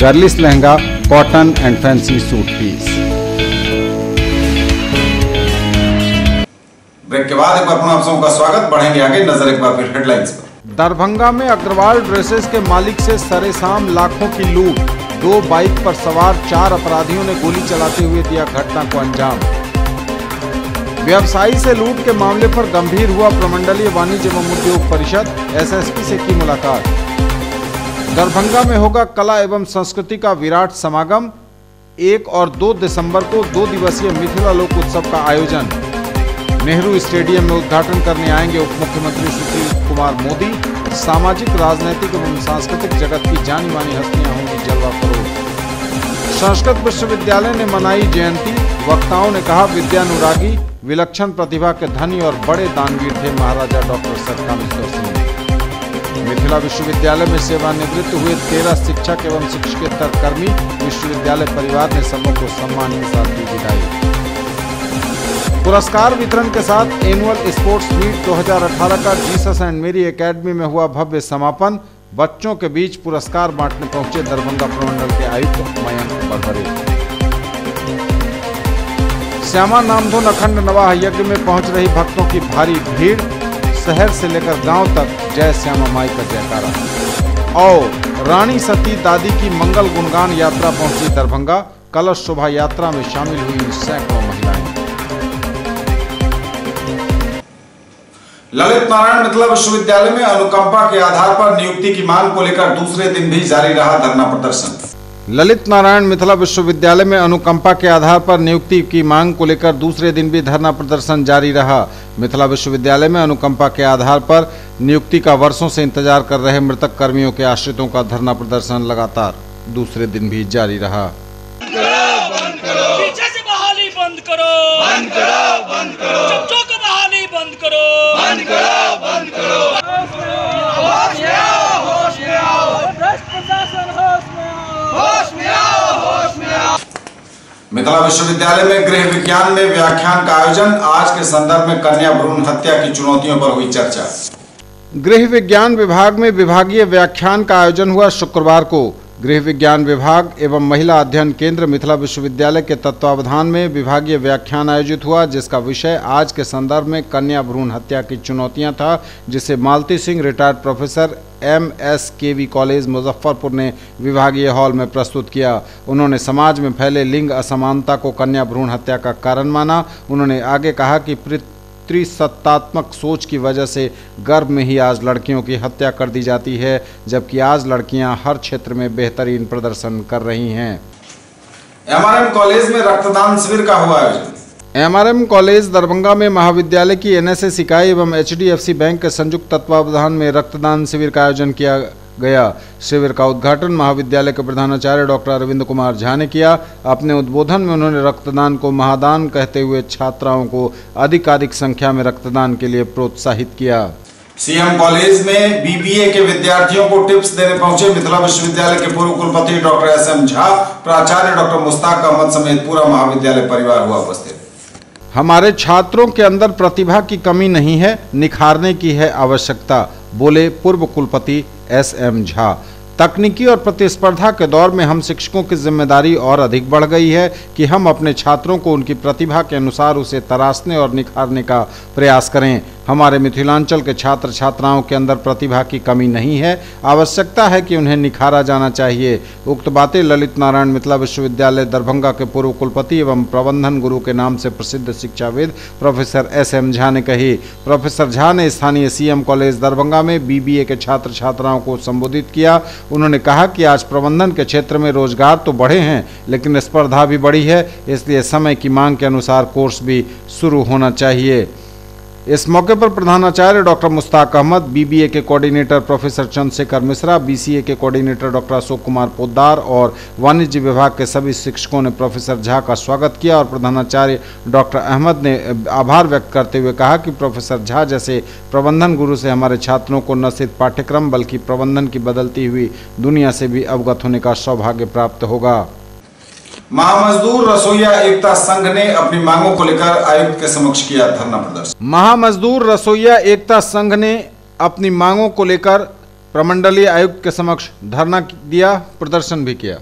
girlish lehenga, cotton and fancy suit piece. Break के बाद एक बार पुनः आप सबों का स्वागत। बढ़ेंगे आगे, नजर एक बार फिर हेडलाइंस पर। दरभंगा में अग्रवाल ड्रेसेस के मालिक से सरेसाम लाखों की लूट। 2 बाइक पर सवार 4 अपराधियों ने गोली चलाते हुए दिया घटना को अंजाम। व्यवसायी से लूट के मामले पर गंभीर हुआ प्रमंडलीय वाणिज्य एवं उद्योग परिषद, एसएसपी से की मुलाकात। दरभंगा में होगा कला एवं संस्कृति का विराट समागम। 1 और 2 दिसंबर को 2 दिवसीय मिथिला लोक उत्सव का आयोजन। नेहरू स्टेडियम में उद्घाटन करने आएंगे उप मुख्यमंत्री सुशील कुमार मोदी। सामाजिक, राजनीतिक एवं सांस्कृतिक जगत की जानी मानी हस्तियां होंगी जलवा फरोज। संस्कृत विश्वविद्यालय ने मनाई जयंती। वक्ताओं ने कहा विद्यानुरागी, विलक्षण प्रतिभा के धनी और बड़े दानवीर थे महाराजा डॉक्टर सरकामेश्वर सिंह। मिथिला विश्वविद्यालय में सेवानिवृत्त हुए 13 शिक्षक एवं शिक्षकेतर कर्मी, विश्वविद्यालय परिवार ने सबों को सम्मान के साथ दी विदाई। पुरस्कार वितरण के साथ एनुअल स्पोर्ट्स मीट 2018 का जीसस एंड मेरी एकेडमी में हुआ भव्य समापन। बच्चों के बीच पुरस्कार बांटने पहुंचे दरभंगा प्रमंडल के आयुक्त मयंक बरबरे। श्यामा नामधुन अखंड नवाह यज्ञ में पहुंच रही भक्तों की भारी भीड़। शहर से लेकर गांव तक जय श्यामा माई का जयकारा। और रानी सती दादी की मंगल गुणगान यात्रा पहुंची दरभंगा। कलश शोभा यात्रा में शामिल हुई सैकड़ों महिलाएं। ललित नारायण मिथिला विश्वविद्यालय में अनुकंपा के आधार पर नियुक्ति की मांग को लेकर दूसरे दिन भी जारी रहा धरना प्रदर्शन। ललित नारायण मिथिला विश्वविद्यालय में अनुकंपा के आधार पर नियुक्ति की मांग को लेकर दूसरे दिन भी धरना प्रदर्शन जारी रहा। मिथिला विश्वविद्यालय में अनुकंपा के आधार पर नियुक्ति का वर्षों से इंतजार कर रहे मृतक कर्मियों के आश्रितों का धरना प्रदर्शन लगातार दूसरे दिन भी जारी रहा। पीछे से बहाली बंद करो, बंद करो, बंद करो, चुपचाप को बहाली बंद करो, बंद करो, बंद करो। होश में आओ, होश में आओ, भ्रष्ट प्रशासन होश में आओ, होश में आओ, होश में आओ। मिथिला विश्वविद्यालय में गृह विज्ञान में व्याख्यान का आयोजन। आज के संदर्भ में कन्या भ्रूण हत्या की चुनौतियों पर हुई चर्चा। गृह विज्ञान विभाग में विभागीय व्याख्यान का आयोजन हुआ शुक्रवार को। गृह विज्ञान विभाग एवं महिला अध्ययन केंद्र मिथिला विश्वविद्यालय के तत्वावधान में विभागीय व्याख्यान आयोजित हुआ, जिसका विषय आज के संदर्भ में कन्या भ्रूण हत्या की चुनौतियां था, जिसे मालती Singh retired professor MSKV college Muzaffarpur ने विभागीय हॉल में प्रस्तुत किया। उन्होंने समाज में फैले लिंग असमानता को कन्या भ्रूण हत्या का कारण माना। उन्होंने आगे कहा कि त्रिसत्तात्मक सोच की वजह से गर्भ में ही आज लड़कियों की हत्या कर दी जाती है, जबकि आज लड़कियां हर क्षेत्र में बेहतरीन प्रदर्शन कर रही हैं। MRM कॉलेज में रक्तदान शिविर का हुआ आयोजन। MRM कॉलेज दरभंगा में महाविद्यालय की NSS इकाई एवं HDFC बैंक के संयुक्त तत्वावधान में रक्तदान शिविर का आयोजन किया गया। शिविर का उद्घाटन महाविद्यालय के प्रधानाचार्य डॉक्टर अरविंद कुमार झा ने किया। अपने उद्बोधन में उन्होंने रक्तदान को महादान कहते हुए छात्राओं को अधिकाधिक संख्या में रक्तदान के लिए प्रोत्साहित किया। CM कॉलेज में BBA के विद्यार्थियों को टिप्स देने पहुंचे मिथिला विश्वविद्यालय के पूर्व कुलपति डॉक्टर SM झा, प्राचार्य डॉक्टर मुश्ताक अहमद समेत पूरा महाविद्यालय परिवार हुआ उपस्थित। हमारे छात्रों के अंदर प्रतिभा की कमी नहीं है, निखारने की है आवश्यकता, बोले पूर्व कुलपति SM झा। तकनीकी और प्रतिस्पर्धा के दौर में हम शिक्षकों की जिम्मेदारी और अधिक बढ़ गई है कि हम अपने छात्रों को उनकी प्रतिभा के अनुसार उसे तराशने और निखारने का प्रयास करें। हमारे मिथिलांचल के छात्र छात्राओं के अंदर प्रतिभा की कमी नहीं है, आवश्यकता है कि उन्हें निखारा जाना चाहिए। उक्त बातें ललित नारायण मिथिला विश्वविद्यालय दरभंगा के पूर्व कुलपति एवं प्रबंधन गुरु के नाम से प्रसिद्ध शिक्षाविद प्रोफेसर SM झा ने कही। प्रोफेसर झा ने स्थानीय CM कॉलेज दरभंगा में BBA के छात्र छात्राओं को संबोधित किया। उन्होंने कहा कि आज प्रबंधन के क्षेत्र में रोजगार तो बढ़े हैं, लेकिन स्पर्धा भी बढ़ी है, इसलिए समय की मांग के अनुसार कोर्स भी शुरू होना चाहिए। इस मौके पर प्रधानाचार्य डॉक्टर मुश्ताक अहमद, बीबीए के coordinator professor Chandrashekhar Mishra, BCA के कोऑर्डिनेटर डॉक्टर अशोक कुमार पोद्दार और वाणिज्य विभाग के सभी शिक्षकों ने प्रोफेसर झा का स्वागत किया और प्रधानाचार्य डॉक्टर अहमद ने आभार व्यक्त करते हुए कहा कि प्रोफेसर झा जैसे प्रबंधन गुरु से हमारे छात्रों को न सिर्फ पाठ्यक्रम बल्कि प्रबंधन की बदलती हुई दुनिया से भी अवगत होने का सौभाग्य प्राप्त होगा। महामजदूर रसोइया एकता संघ ने अपनी मांगों को लेकर आयुक्त के समक्ष किया धरना प्रदर्शन। महामजदूर रसोइया एकता संघ ने अपनी मांगों को लेकर प्रमंडलीय आयुक्त के समक्ष धरना दिया, प्रदर्शन भी किया।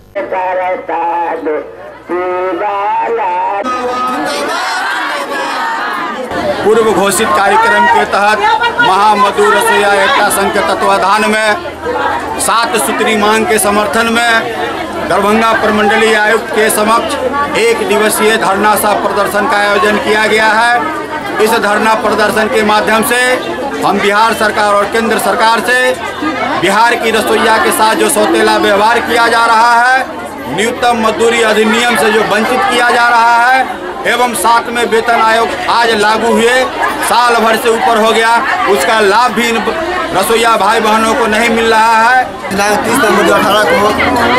पूर्व घोषित कार्यक्रम के तहत महामजदूर रसोइया एकता संघ के तत्वाधान में 7 सूत्री मांग के समर्थन में दरभंगा प्रमंडलीय आयुक्त के समक्ष 1 दिवसीय धरना सह प्रदर्शन का आयोजन किया गया है। इस धरना प्रदर्शन के माध्यम से हम बिहार सरकार और केंद्र सरकार से बिहार की रसोइया के साथ जो सौतेला व्यवहार किया जा रहा है, न्यूनतम मजदूरी अधिनियम से जो वंचित किया जा रहा है एवं 7वें वेतन आयोग आज लागू हुए साल भर से ऊपर हो गया, उसका लाभ भी रसोइया भाई बहनों को नहीं मिल रहा है। दिनांक 30 नवंबर 2018 को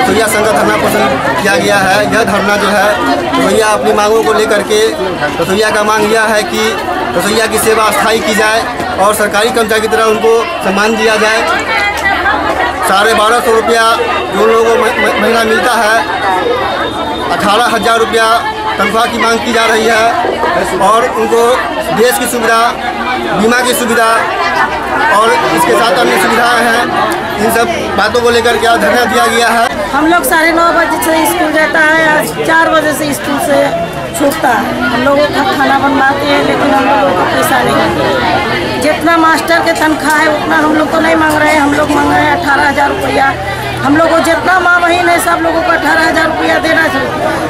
रसोइया संघ का धरना प्रदर्शन किया गया है। यह धरना जो है रसोइया अपनी मांगों को लेकर के, रसोइया का मांग यह है कि रसोइया की सेवा अस्थायी की जाए और सरकारी कर्मचारी की तरह उनको सम्मान दिया जाए। 1250 रुपया जो लोगों को महीना मिलता है, 18,000 रुपया तनख्वाह की मांग की जा रही है और उनको देश की सुविधा, बीमा की सुविधा और इसके साथ अन्य सुविधाएं हैं। इन सब बातों को लेकर के धरना दिया गया है। हम लोग 9:30 बजे से स्कूल जाता है, आज 4 बजे से स्कूल से छूटता है। हम लोगों का खाना बनवाते हैं लेकिन हम लोगों को पैसा नहीं मिलता। जितना मास्टर के तनख्वाह है उतना हम लोग को नहीं मांग रहे हैं। हम लोग मांग रहे हैं 18,000 रुपया। हम लोग को जितना माह महीने है सब लोगों को 18,000 रुपया देना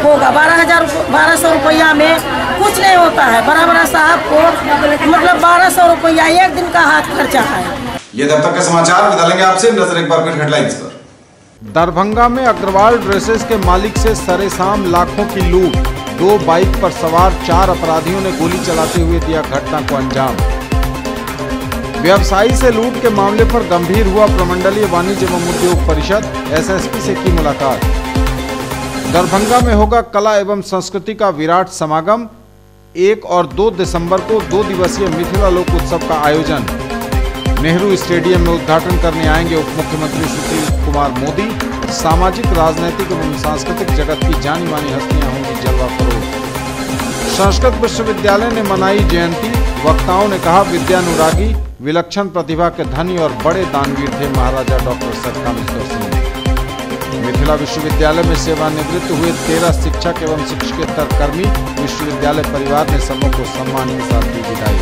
होगा। 1200 रुपया में कुछ नहीं होता है। बड़ा साहब को मतलब 1200 रुपया एक दिन का हाथ खर्चा है। ये तब तक के समाचार बदलेंगे आपसे, नजर एक बार फिर हेडलाइंस पर। दरभंगा में अग्रवाल ड्रेसेस के मालिक से सरेआम लाखों की लूट, 2 बाइक पर सवार 4 अपराधियों ने गोली चलाते हुए दिया घटना को अंजाम। व्यवसायी से लूट के मामले पर गंभीर हुआ प्रमंडलीय वाणिज्य एवं उद्योग परिषद, एसएसपी से की मुलाकात। दरभंगा में होगा कला एवं संस्कृति का विराट समागम, 1 और 2 दिसंबर को 2 दिवसीय मिथिला लोक उत्सव का आयोजन। नेहरू स्टेडियम में उद्घाटन करने आएंगे उप मुख्यमंत्री सुशील कुमार मोदी। सामाजिक, राजनीतिक एवं सांस्कृतिक जगत की जानी मानी हस्तियां होंगी जलवा फरोग। संस्कृत विश्वविद्यालय ने मनाई जयंती, वक्ताओं ने कहा विद्यानुरागी, विलक्षण प्रतिभा के धनी और बड़े दानवीर थे महाराजा डॉक्टर सतकामेश्वर सिंह। मिथिला विश्वविद्यालय में सेवानिवृत्त हुए 13 शिक्षक एवं शिक्षकेतर कर्मी, विश्वविद्यालय परिवार ने सबों को सम्मान के साथ दी विदाई।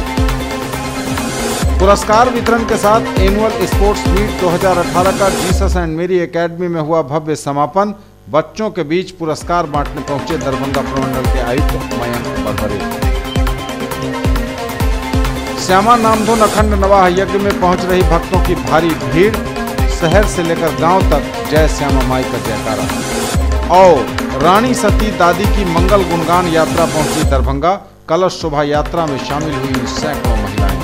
पुरस्कार वितरण के साथ एनुअल स्पोर्ट्स मीट 2018 का जीसस एंड मेरी एकेडमी में हुआ भव्य समापन। बच्चों के बीच पुरस्कार बांटने पहुंचे दरभंगा प्रमंडल के आयुक्त मयंक बरबरे। श्यामा नामधुन अखंड नवाह यज्ञ में पहुंच रही भक्तों की भारी भीड़, शहर से लेकर गांव तक जय श्यामा माई का जयकारा। और रानी सती दादी की मंगल गुणगान यात्रा पहुंची दरभंगा, कलश शोभा यात्रा में शामिल हुई सैकड़ों महिलाएं।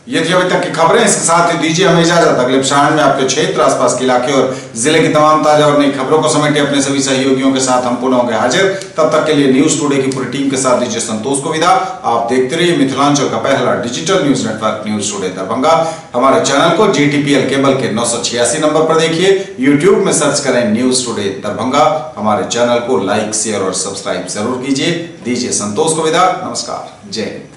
ये थी अभी तक की खबरें, इसके साथ ही दीजिए हमें इजाजत। अगले प्रसारण में आपके क्षेत्र, आसपास के इलाके और जिले की तमाम ताजा और नई खबरों को समेटे अपने सभी सहयोगियों के साथ हम पुनः होंगे हाजिर। तब तक के लिए न्यूज टुडे की पूरी टीम के साथ दीजिए संतोष को विदा। आप देखते रहिए मिथिलांचल का पहला digital news network news today Darbhanga. हमारे चैनल को GTPL केबल के 986 नंबर पर देखिए, यूट्यूब में सर्च करें न्यूज टुडे दरभंगा। हमारे चैनल को लाइक, शेयर और सब्सक्राइब जरूर कीजिए। दीजिए संतोष को विदा। नमस्कार, जय हिंद।